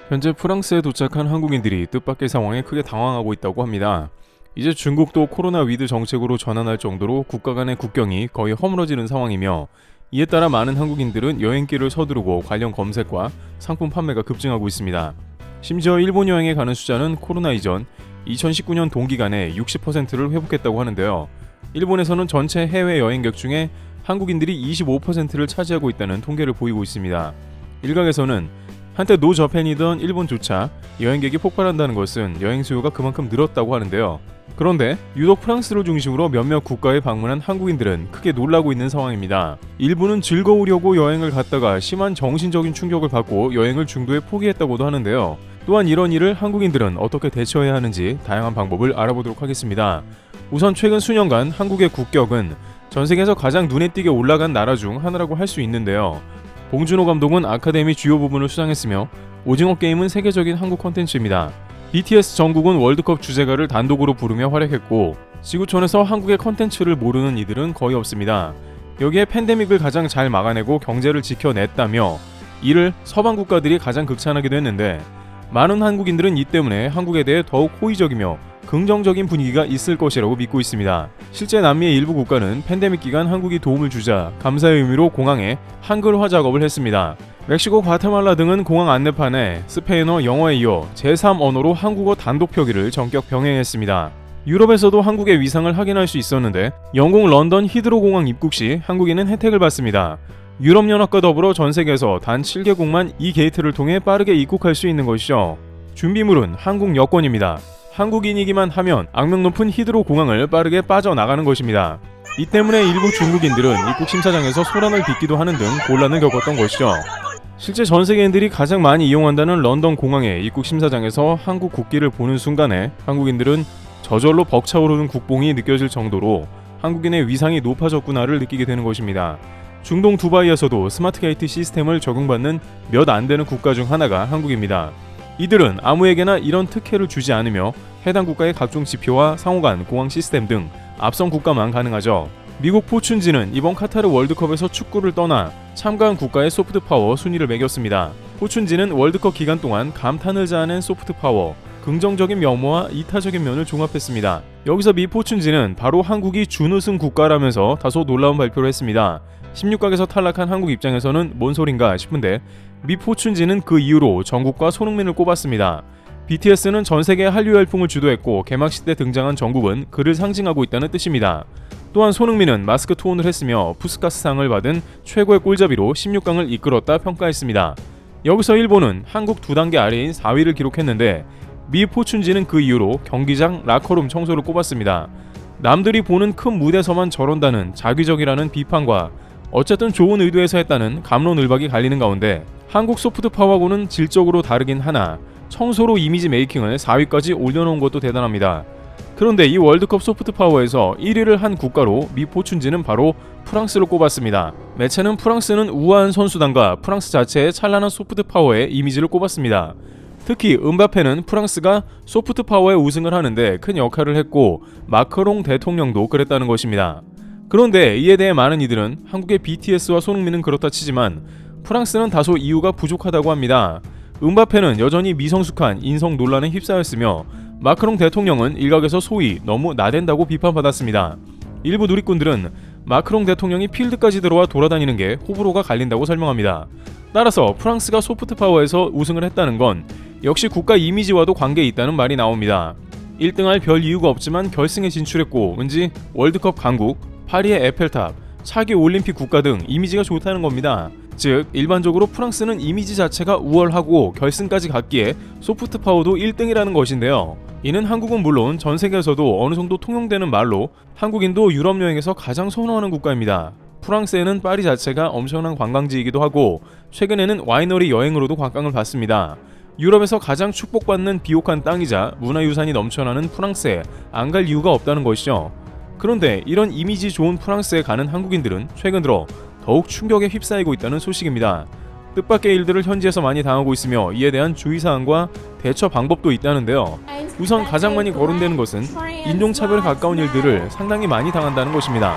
현재 프랑스에 도착한 한국인들이 뜻밖의 상황에 크게 당황하고 있다고 합니다. 이제 중국도 코로나 위드 정책으로 전환할 정도로 국가 간의 국경이 거의 허물어지는 상황이며, 이에 따라 많은 한국인들은 여행길을 서두르고 관련 검색과 상품 판매가 급증하고 있습니다. 심지어 일본 여행에 가는 숫자는 코로나 이전 2019년 동기간에 60%를 회복했다고 하는데요. 일본에서는 전체 해외 여행객 중에 한국인들이 25%를 차지하고 있다는 통계를 보이고 있습니다. 일각에서는 한때 노저펜이던 일본조차 여행객이 폭발한다는 것은 여행 수요가 그만큼 늘었다고 하는데요. 그런데 유독 프랑스를 중심으로 몇몇 국가에 방문한 한국인들은 크게 놀라고 있는 상황입니다. 일부는 즐거우려고 여행을 갔다가 심한 정신적인 충격을 받고 여행을 중도에 포기했다고도 하는데요. 또한 이런 일을 한국인들은 어떻게 대처해야 하는지 다양한 방법을 알아보도록 하겠습니다. 우선 최근 수년간 한국의 국격은 전 세계에서 가장 눈에 띄게 올라간 나라 중 하나라고 할 수 있는데요. 봉준호 감독은 아카데미 주요 부분을 수상했으며, 오징어 게임은 세계적인 한국 콘텐츠입니다. BTS 정국은 월드컵 주제가를 단독으로 부르며 활약했고, 지구촌에서 한국의 콘텐츠를 모르는 이들은 거의 없습니다. 여기에 팬데믹을 가장 잘 막아내고 경제를 지켜냈다며 이를 서방 국가들이 가장 극찬하기도 했는데, 많은 한국인들은 이 때문에 한국에 대해 더욱 호의적이며 긍정적인 분위기가 있을 것이라고 믿고 있습니다. 실제 남미의 일부 국가는 팬데믹 기간 한국이 도움을 주자 감사의 의미로 공항에 한글화 작업을 했습니다. 멕시코, 과테말라 등은 공항 안내판에 스페인어, 영어에 이어 제3언어로 한국어 단독 표기를 전격 병행했습니다. 유럽에서도 한국의 위상을 확인할 수 있었는데, 영국 런던 히드로 공항 입국 시 한국인은 혜택을 받습니다. 유럽연합과 더불어 전 세계에서 단 7개국만 이 게이트를 통해 빠르게 입국할 수 있는 것이죠. 준비물은 한국 여권입니다. 한국인이기만 하면 악명 높은 히드로 공항을 빠르게 빠져나가는 것입니다. 이 때문에 일부 중국인들은 입국 심사장에서 소란을 빚기도 하는 등 곤란을 겪었던 것이죠. 실제 전 세계인들이 가장 많이 이용한다는 런던 공항의 입국 심사장에서 한국 국기를 보는 순간에 한국인들은 저절로 벅차오르는 국뽕이 느껴질 정도로 한국인의 위상이 높아졌구나를 느끼게 되는 것입니다. 중동 두바이에서도 스마트 게이트 시스템을 적용받는 몇 안 되는 국가 중 하나가 한국입니다. 이들은 아무에게나 이런 특혜를 주지 않으며 해당 국가의 각종 지표와 상호간 공항 시스템 등 앞선 국가만 가능하죠. 미국 포춘지는 이번 카타르 월드컵에서 축구를 떠나 참가한 국가의 소프트파워 순위를 매겼습니다. 포춘지는 월드컵 기간 동안 감탄을 자아낸 소프트파워, 긍정적인 면모와 이타적인 면을 종합했습니다. 여기서 미 포춘지는 바로 한국이 준우승 국가라면서 다소 놀라운 발표를 했습니다. 16강에서 탈락한 한국 입장에서는 뭔 소린가 싶은데, 미 포춘지는 그 이후로 정국과 손흥민을 꼽았습니다. BTS는 전세계 한류 열풍을 주도했고, 개막식 때 등장한 정국은 그를 상징하고 있다는 뜻입니다. 또한 손흥민은 마스크 투혼을 했으며 푸스카스상을 받은 최고의 골잡이로 16강을 이끌었다 평가했습니다. 여기서 일본은 한국 2단계 아래인 4위를 기록했는데, 미 포춘지는 그 이후로 경기장 라커룸 청소를 꼽았습니다. 남들이 보는 큰 무대에서만 저런다는 자기적이라는 비판과 어쨌든 좋은 의도에서 했다는 갑론을박이 갈리는 가운데, 한국 소프트파워하고는 질적으로 다르긴 하나 청소로 이미지 메이킹을 4위까지 올려놓은 것도 대단합니다. 그런데 이 월드컵 소프트파워에서 1위를 한 국가로 미 포춘지는 바로 프랑스를 꼽았습니다. 매체는 프랑스는 우아한 선수단과 프랑스 자체의 찬란한 소프트파워의 이미지를 꼽았습니다. 특히 음바페는 프랑스가 소프트파워에 우승을 하는데 큰 역할을 했고, 마크롱 대통령도 그랬다는 것입니다. 그런데 이에 대해 많은 이들은 한국의 BTS와 손흥민은 그렇다 치지만 프랑스는 다소 이유가 부족하다고 합니다. 음바페는 여전히 미성숙한 인성 논란에 휩싸였으며, 마크롱 대통령은 일각에서 소위 너무 나댄다고 비판받았습니다. 일부 누리꾼들은 마크롱 대통령이 필드까지 들어와 돌아다니는 게 호불호가 갈린다고 설명합니다. 따라서 프랑스가 소프트파워에서 우승을 했다는 건 역시 국가 이미지와도 관계에 있다는 말이 나옵니다. 1등할 별 이유가 없지만 결승에 진출했고, 왠지 월드컵 강국, 파리의 에펠탑, 차기 올림픽 국가 등 이미지가 좋다는 겁니다. 즉, 일반적으로 프랑스는 이미지 자체가 우월하고 결승까지 갔기에 소프트파워도 1등이라는 것인데요. 이는 한국은 물론 전 세계에서도 어느 정도 통용되는 말로 한국인도 유럽 여행에서 가장 선호하는 국가입니다. 프랑스에는 파리 자체가 엄청난 관광지이기도 하고, 최근에는 와이너리 여행으로도 관광을 받습니다. 유럽에서 가장 축복받는 비옥한 땅이자 문화유산이 넘쳐나는 프랑스에 안 갈 이유가 없다는 것이죠. 그런데 이런 이미지 좋은 프랑스에 가는 한국인들은 최근 들어 더욱 충격에 휩싸이고 있다는 소식입니다. 뜻밖의 일들을 현지에서 많이 당하고 있으며 이에 대한 주의사항과 대처 방법도 있다는데요. 우선 가장 많이 거론되는 것은 인종차별에 가까운 일들을 상당히 많이 당한다는 것입니다.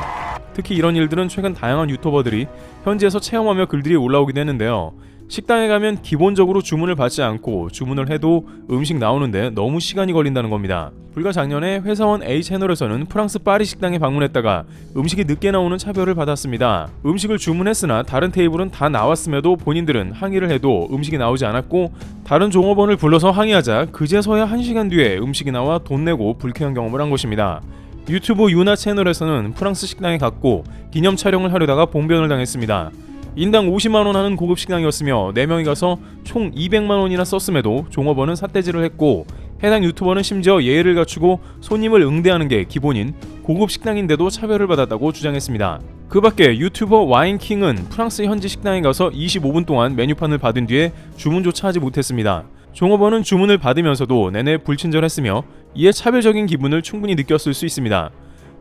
특히 이런 일들은 최근 다양한 유튜버들이 현지에서 체험하며 글들이 올라오기도 했는데요. 식당에 가면 기본적으로 주문을 받지 않고 주문을 해도 음식 나오는데 너무 시간이 걸린다는 겁니다. 불과 작년에 회사원 A 채널에서는 프랑스 파리 식당에 방문했다가 음식이 늦게 나오는 차별을 받았습니다. 음식을 주문했으나 다른 테이블은 다 나왔음에도 본인들은 항의를 해도 음식이 나오지 않았고 다른 종업원을 불러서 항의하자 그제서야 1시간 뒤에 음식이 나와 돈 내고 불쾌한 경험을 한 것입니다. 유튜브 유나 채널에서는 프랑스 식당에 갔고 기념 촬영을 하려다가 봉변을 당했습니다. 인당 50만원 하는 고급 식당이었으며 4명이 가서 총 200만원이나 썼음에도 종업원은 삿대질을 했고 해당 유튜버는 심지어 예의를 갖추고 손님을 응대하는 게 기본인 고급 식당인데도 차별을 받았다고 주장했습니다. 그 밖에 유튜버 와인킹은 프랑스 현지 식당에 가서 25분 동안 메뉴판을 받은 뒤에 주문조차 하지 못했습니다. 종업원은 주문을 받으면서도 내내 불친절했으며 이에 차별적인 기분을 충분히 느꼈을 수 있습니다.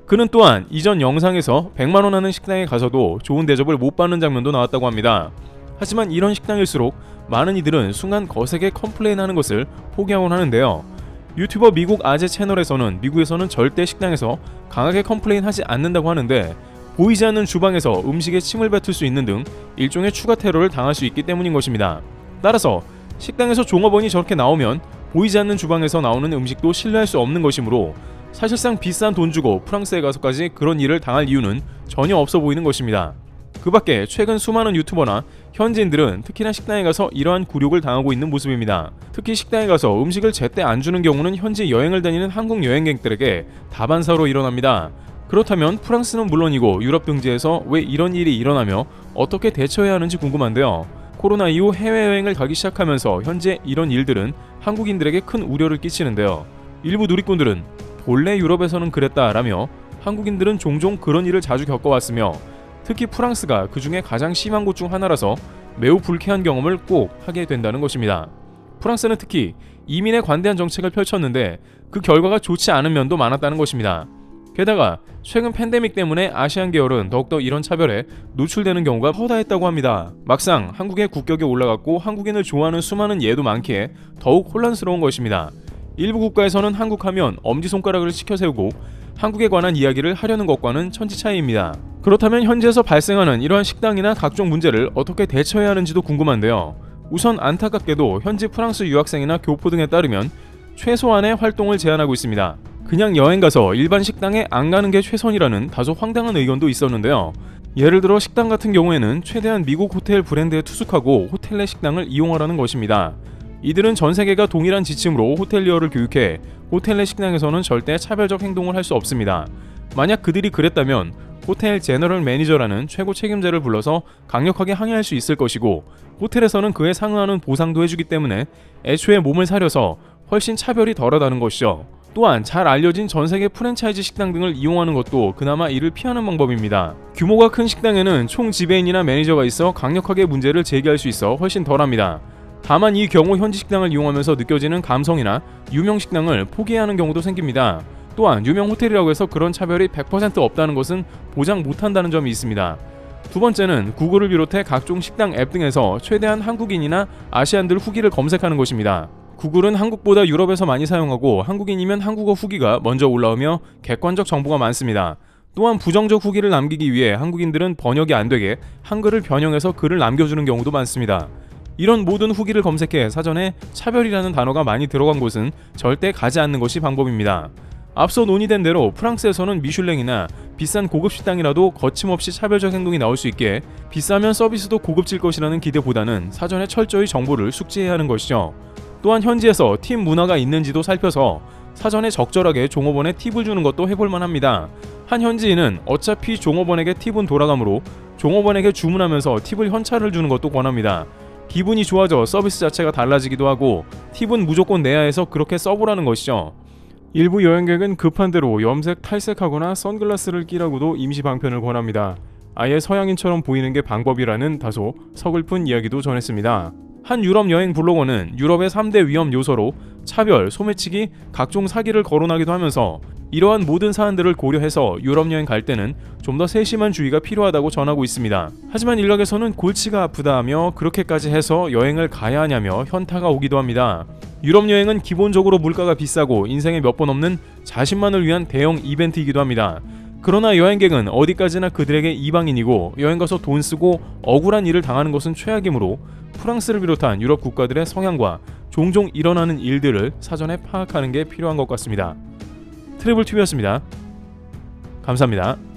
그는 또한 이전 영상에서 100만원 하는 식당에 가서도 좋은 대접을 못 받는 장면도 나왔다고 합니다. 하지만 이런 식당일수록 많은 이들은 순간 거세게 컴플레인하는 것을 포기하곤 하는데요. 유튜버 미국 아재 채널에서는 미국에서는 절대 식당에서 강하게 컴플레인하지 않는다고 하는데 보이지 않는 주방에서 음식에 침을 뱉을 수 있는 등 일종의 추가 테러를 당할 수 있기 때문인 것입니다. 따라서 식당에서 종업원이 저렇게 나오면 보이지 않는 주방에서 나오는 음식도 신뢰할 수 없는 것이므로 사실상 비싼 돈 주고 프랑스에 가서까지 그런 일을 당할 이유는 전혀 없어 보이는 것입니다. 그 밖에 최근 수많은 유튜버나 현지인들은 특히나 식당에 가서 이러한 굴욕을 당하고 있는 모습입니다. 특히 식당에 가서 음식을 제때 안 주는 경우는 현지 여행을 다니는 한국 여행객들에게 다반사로 일어납니다. 그렇다면 프랑스는 물론이고 유럽 등지에서 왜 이런 일이 일어나며 어떻게 대처해야 하는지 궁금한데요. 코로나 이후 해외여행을 가기 시작하면서 현재 이런 일들은 한국인들에게 큰 우려를 끼치는데요. 일부 누리꾼들은 본래 유럽에서는 그랬다라며 한국인들은 종종 그런 일을 자주 겪어왔으며 특히 프랑스가 그 중에 가장 심한 곳 중 하나라서 매우 불쾌한 경험을 꼭 하게 된다는 것입니다. 프랑스는 특히 이민에 관대한 정책을 펼쳤는데 그 결과가 좋지 않은 면도 많았다는 것입니다. 게다가 최근 팬데믹 때문에 아시안 계열은 더욱더 이런 차별에 노출되는 경우가 허다했다고 합니다. 막상 한국의 국격에 올라갔고 한국인을 좋아하는 수많은 예도 많기에 더욱 혼란스러운 것입니다. 일부 국가에서는 한국하면 엄지손가락을 치켜세우고 한국에 관한 이야기를 하려는 것과는 천지 차이입니다. 그렇다면 현지에서 발생하는 이러한 식당이나 각종 문제를 어떻게 대처해야 하는지도 궁금한데요. 우선 안타깝게도 현지 프랑스 유학생이나 교포 등에 따르면 최소한의 활동을 제한하고 있습니다. 그냥 여행 가서 일반 식당에 안 가는 게 최선이라는 다소 황당한 의견도 있었는데요. 예를 들어 식당 같은 경우에는 최대한 미국 호텔 브랜드에 투숙하고 호텔 내 식당을 이용하라는 것입니다. 이들은 전 세계가 동일한 지침으로 호텔리어를 교육해 호텔 내 식당에서는 절대 차별적 행동을 할 수 없습니다. 만약 그들이 그랬다면 호텔 제너럴 매니저라는 최고 책임자를 불러서 강력하게 항의할 수 있을 것이고 호텔에서는 그에 상응하는 보상도 해주기 때문에 애초에 몸을 사려서 훨씬 차별이 덜하다는 것이죠. 또한 잘 알려진 전세계 프랜차이즈 식당 등을 이용하는 것도 그나마 이를 피하는 방법입니다. 규모가 큰 식당에는 총 지배인이나 매니저가 있어 강력하게 문제를 제기할 수 있어 훨씬 덜합니다. 다만 이 경우 현지 식당을 이용하면서 느껴지는 감성이나 유명 식당을 포기해야 하는 경우도 생깁니다. 또한 유명 호텔이라고 해서 그런 차별이 100% 없다는 것은 보장 못한다는 점이 있습니다. 두 번째는 구글을 비롯해 각종 식당 앱 등에서 최대한 한국인이나 아시안들 후기를 검색하는 것입니다. 구글은 한국보다 유럽에서 많이 사용하고 한국인이면 한국어 후기가 먼저 올라오며 객관적 정보가 많습니다. 또한 부정적 후기를 남기기 위해 한국인들은 번역이 안 되게 한글을 변형해서 글을 남겨주는 경우도 많습니다. 이런 모든 후기를 검색해 사전에 차별이라는 단어가 많이 들어간 곳은 절대 가지 않는 것이 방법입니다. 앞서 논의된 대로 프랑스에서는 미슐랭이나 비싼 고급 식당이라도 거침없이 차별적 행동이 나올 수 있게 비싸면 서비스도 고급질 것이라는 기대보다는 사전에 철저히 정보를 숙지해야 하는 것이죠. 또한 현지에서 팀 문화가 있는지도 살펴서 사전에 적절하게 종업원에 팁을 주는 것도 해볼만 합니다. 한 현지인은 어차피 종업원에게 팁은 돌아가므로 종업원에게 주문하면서 팁을 현찰을 주는 것도 권합니다. 기분이 좋아져 서비스 자체가 달라지기도 하고 팁은 무조건 내야 해서 그렇게 써보라는 것이죠. 일부 여행객은 급한 대로 염색, 탈색하거나 선글라스를 끼라고도 임시 방편을 권합니다. 아예 서양인처럼 보이는 게 방법이라는 다소 서글픈 이야기도 전했습니다. 한 유럽 여행 블로거는 유럽의 3대 위험 요소로 차별, 소매치기, 각종 사기를 거론하기도 하면서 이러한 모든 사안들을 고려해서 유럽 여행 갈 때는 좀 더 세심한 주의가 필요하다고 전하고 있습니다. 하지만 일각에서는 골치가 아프다 하며 그렇게까지 해서 여행을 가야 하냐며 현타가 오기도 합니다. 유럽 여행은 기본적으로 물가가 비싸고 인생에 몇 번 없는 자신만을 위한 대형 이벤트이기도 합니다. 그러나 여행객은 어디까지나 그들에게 이방인이고 여행 가서 돈 쓰고 억울한 일을 당하는 것은 최악이므로 프랑스를 비롯한 유럽 국가들의 성향과 종종 일어나는 일들을 사전에 파악하는 게 필요한 것 같습니다. 트래블TV였습니다. 감사합니다.